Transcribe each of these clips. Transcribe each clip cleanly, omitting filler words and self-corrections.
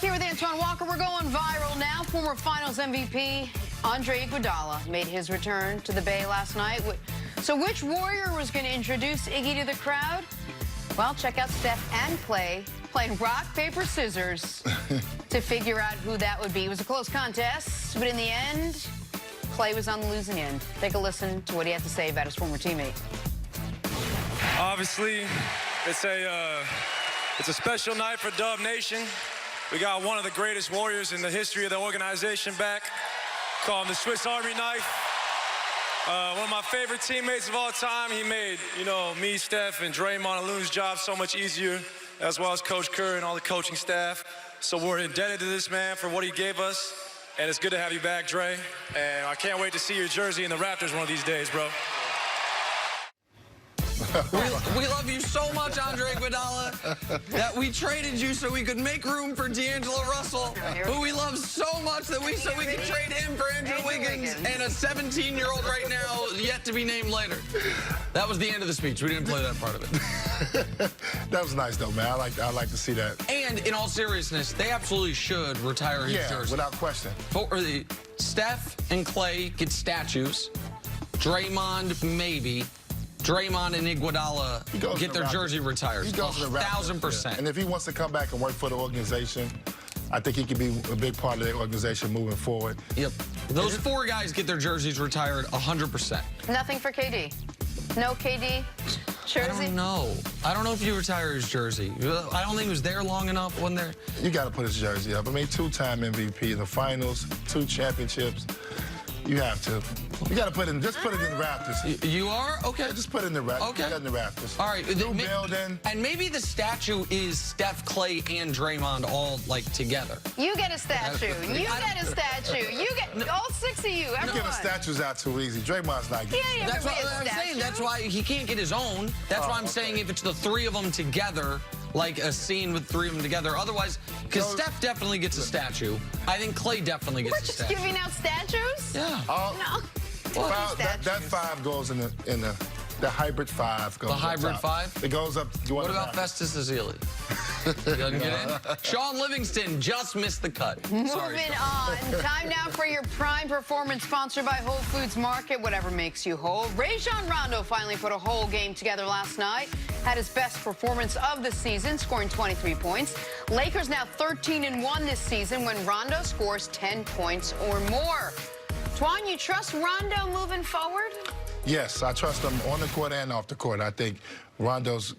here with Antoine Walker. We're going viral now. Former Finals MVP Andre Iguodala made his return to the Bay last night. So which Warrior was going to introduce Iggy to the crowd? Well, check out Steph and Clay playing rock, paper, scissors to figure out who that would be. It was a close contest, but in the end, Clay was on the losing end. Take a listen to what he had to say about his former teammate. Obviously, it's a special night for Dub Nation. We got one of the greatest Warriors in the history of the organization back. Call him the Swiss Army knife. One of my favorite teammates of all time. He made, me, Steph, and Draymond and Loon's job so much easier, as well as Coach Kerr and all the coaching staff. So we're indebted to this man for what he gave us. And it's good to have you back, Dre. And I can't wait to see your jersey in the Raptors one of these days, bro. We love you so much, Andre Iguodala, that we traded you so we could make room for D'Angelo Russell, who we love so much that we could trade him for Andrew Wiggins and a 17-year-old right now yet to be named later. That was the end of the speech. We didn't play that part of it. That was nice, though, man. I like to see that. And in all seriousness, they absolutely should retire his jersey. Without question. Steph and Clay get statues. Draymond, maybe. Draymond and Iguodala get their jersey retired. 1,000%. Yeah. And if he wants to come back and work for the organization, I think he could be a big part of the organization moving forward. Yep. Those four guys get their jerseys retired 100%. Nothing for KD? No KD jersey? I don't know. I don't know if you retire his jersey. I don't think he was there long enough when there. You got to put his jersey up. I mean, two-time MVP in the finals, 2 championships. You have to. You got to put it in. Just put it in the Raptors. You are? Okay. Yeah, just put it in the Raptors. Okay. Put it in the Raptors. All right. New building. And maybe the statue is Steph, Clay, and Draymond all like together. You get a statue. You get a statue. You get all 6 of you. Everyone. You're giving statues out too easy. Draymond's not getting. Yeah, that's what I'm saying. That's why he can't get his own. That's why I'm saying if it's the 3 of them together, like a scene with 3 of them together. Otherwise, because Steph definitely gets a statue. I think Clay definitely gets a statue. We're just giving out statues? Yeah. No. That 5 goes in the hybrid 5 goes. The hybrid 5? It goes up. What about Festus Ezeli? He doesn't get in? Sean Livingston just missed the cut. Moving on. Time now for your Prime Performance, sponsored by Whole Foods Market. Whatever makes you whole. Rondo finally put a whole game together last night. Had his best performance of the season, scoring 23 points. Lakers now 13-1 this season when Rondo scores 10 points or more. Twan, you trust Rondo moving forward? Yes, I trust him on the court and off the court. I think Rondo's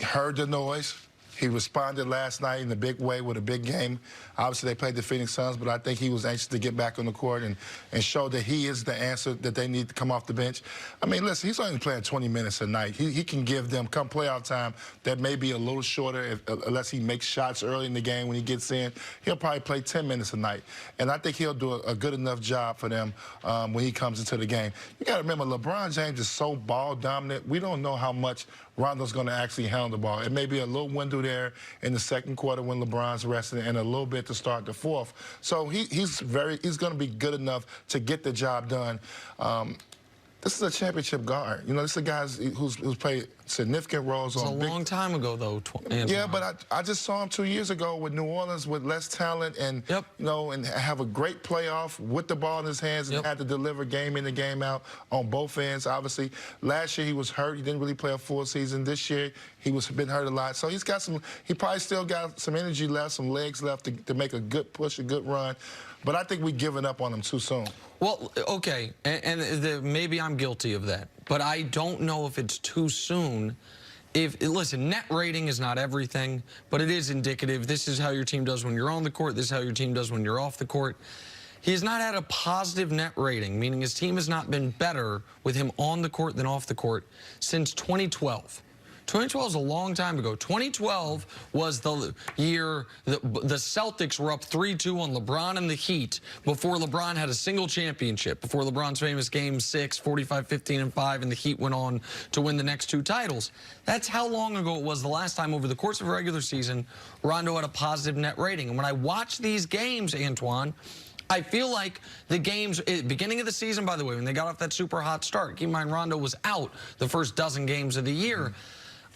heard the noise. He responded last night in a big way with a big game. Obviously, they played the Phoenix Suns, but I think he was anxious to get back on the court and show that he is the answer that they need to come off the bench. I mean, listen, he's only playing 20 minutes a night. He can give them, come playoff time, that may be a little shorter unless he makes shots early in the game when he gets in. He'll probably play 10 minutes a night. And I think he'll do a good enough job for them when he comes into the game. You got to remember, LeBron James is so ball dominant. We don't know how much Rondo's going to actually handle the ball. It may be a little window there in the second quarter when LeBron's resting and a little bit to start the fourth. So he's going to be good enough to get the job done. This is a championship guard. This is a guy who's played significant roles. It's a long time ago, though. Yeah, but I just saw him 2 years ago with New Orleans with less talent and, and have a great playoff with the ball in his hands and had to deliver game in and game out on both ends, obviously. Last year he was hurt. He didn't really play a full season. This year he's been hurt a lot. So he probably still got some energy left, some legs left to make a good push, a good run. But I think we've given up on him too soon. Well, okay, and maybe I'm guilty of that, but I don't know if it's too soon. Listen, net rating is not everything, but it is indicative. This is how your team does when you're on the court. This is how your team does when you're off the court. He has not had a positive net rating, meaning his team has not been better with him on the court than off the court since 2012. 2012 is a long time ago. 2012 was the year the Celtics were up 3-2 on LeBron and the Heat before LeBron had a single championship, before LeBron's famous Game 6, 45-15-5, and the Heat went on to win the next 2 titles. That's how long ago it was the last time over the course of a regular season Rondo had a positive net rating. And when I watch these games, Antoine, I feel like the games, beginning of the season, by the way, when they got off that super hot start, keep in mind Rondo was out the first dozen games of the year.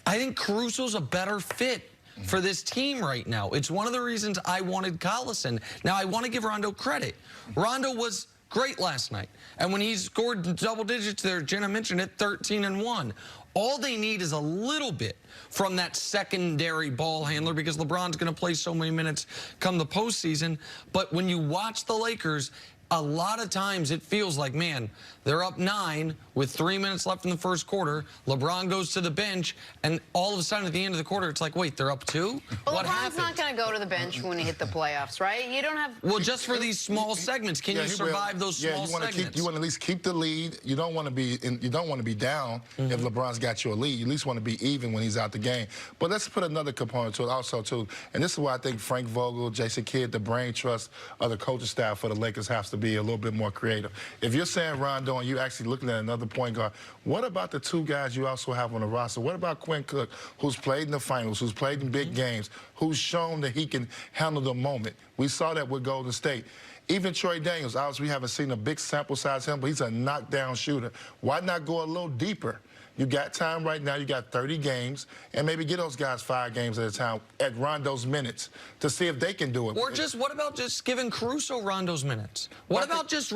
I think Caruso's a better fit for this team right now. It's one of the reasons I wanted Collison. Now, I want to give Rondo credit. Rondo was great last night. And when he scored double digits there, Jenna mentioned it, 13-1. All they need is a little bit from that secondary ball handler because LeBron's going to play so many minutes come the postseason. But when you watch the Lakers, a lot of times it feels like, man, they're up 9 with 3 minutes left in the first quarter. LeBron goes to the bench, and all of a sudden at the end of the quarter, it's like, wait, they're up 2? Well, what LeBron's happened? not going to go to the bench when you hit the playoffs, right? You don't have... Well, just for these small segments, can you survive those small segments? You want to at least keep the lead. You don't want to be down if LeBron's got you a lead. You at least want to be even when he's out the game. But let's put another component to it also, too. And this is why I think Frank Vogel, Jason Kidd, the brain trust of the coaching staff for the Lakers has to be a little bit more creative. If you're saying Rondo and you're actually looking at another point guard, what about the 2 guys you also have on the roster? What about Quinn Cook, who's played in the finals, who's played in big games, who's shown that he can handle the moment? We saw that with Golden State. Even Troy Daniels, obviously we haven't seen a big sample size of him, but he's a knockdown shooter. Why not go a little deeper? You got time right now. You got 30 games, and maybe get those guys 5 games at a time at Rondo's minutes to see if they can do it. Or just what about just giving Caruso Rondo's minutes? What about just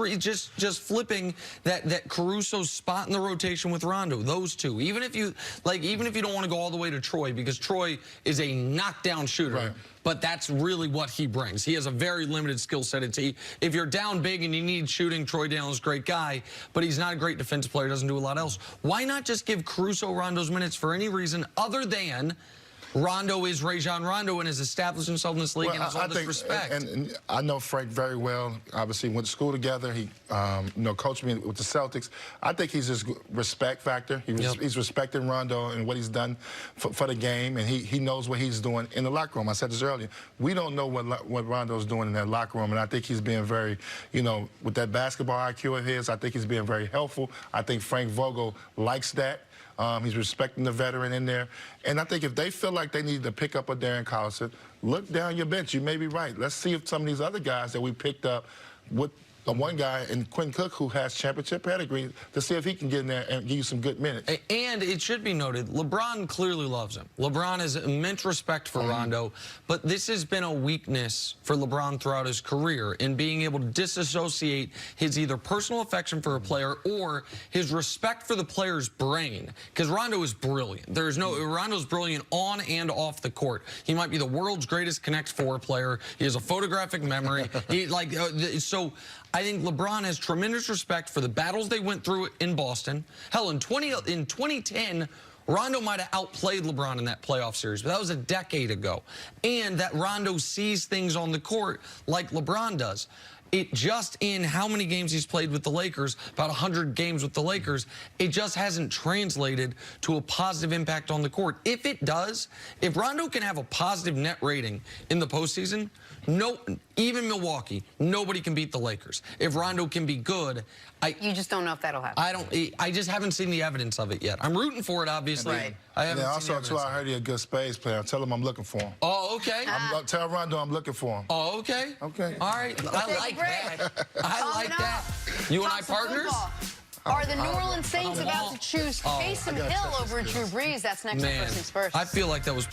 flipping that Caruso spot in the rotation with Rondo? Those 2. Even if you don't want to go all the way to Troy because Troy is a knockdown shooter. Right. But that's really what he brings. He has a very limited skill set. If you're down big and you need shooting, Troy Daniels is a great guy, but he's not a great defensive player, doesn't do a lot else. Why not just give Caruso Rondo's minutes for any reason other than Rondo is Rajon Rondo and has established himself in this league and has all this respect? And I know Frank very well. Obviously, went to school together. He, coached me with the Celtics. I think he's just respect factor. He's respecting Rondo and what he's done for the game, and he knows what he's doing in the locker room. I said this earlier. We don't know what Rondo's doing in that locker room, and I think he's being very, with that basketball IQ of his, I think he's being very helpful. I think Frank Vogel likes that. He's respecting the veteran in there. And I think if they feel like they need to pick up a Darren Collison, look down your bench. You may be right. Let's see if some of these other guys that we picked up with the one guy in Quinn Cook who has championship pedigree to see if he can get in there and give you some good minutes. And it should be noted, LeBron clearly loves him. LeBron has immense respect for Rondo, but this has been a weakness for LeBron throughout his career in being able to disassociate his either personal affection for a player or his respect for the player's brain. Because Rondo is brilliant. Rondo's brilliant on and off the court. He might be the world's greatest Connect 4 player. He has a photographic memory. So I think LeBron has tremendous respect for the battles they went through in Boston. Hell, in 2010, Rondo might have outplayed LeBron in that playoff series, but that was a decade ago. And that Rondo sees things on the court like LeBron does. It just in how many games he's played with the Lakers, about 100 games with the Lakers, it just hasn't translated to a positive impact on the court. If it does, if Rondo can have a positive net rating in the postseason, even Milwaukee, nobody can beat the Lakers. If Rondo can be good, you just don't know if that'll happen. I just haven't seen the evidence of it yet. I'm rooting for it, obviously. Right. I haven't also, too, I heard he's a good spades player. Tell him I'm looking for him. Oh, okay. Tell Rondo I'm looking for him. Oh, okay. Okay. All right. I like that. I like that. You and I partners? Are the New Orleans Saints about to choose Taysom Hill over Drew Brees? That's next on First Things First. I feel like that was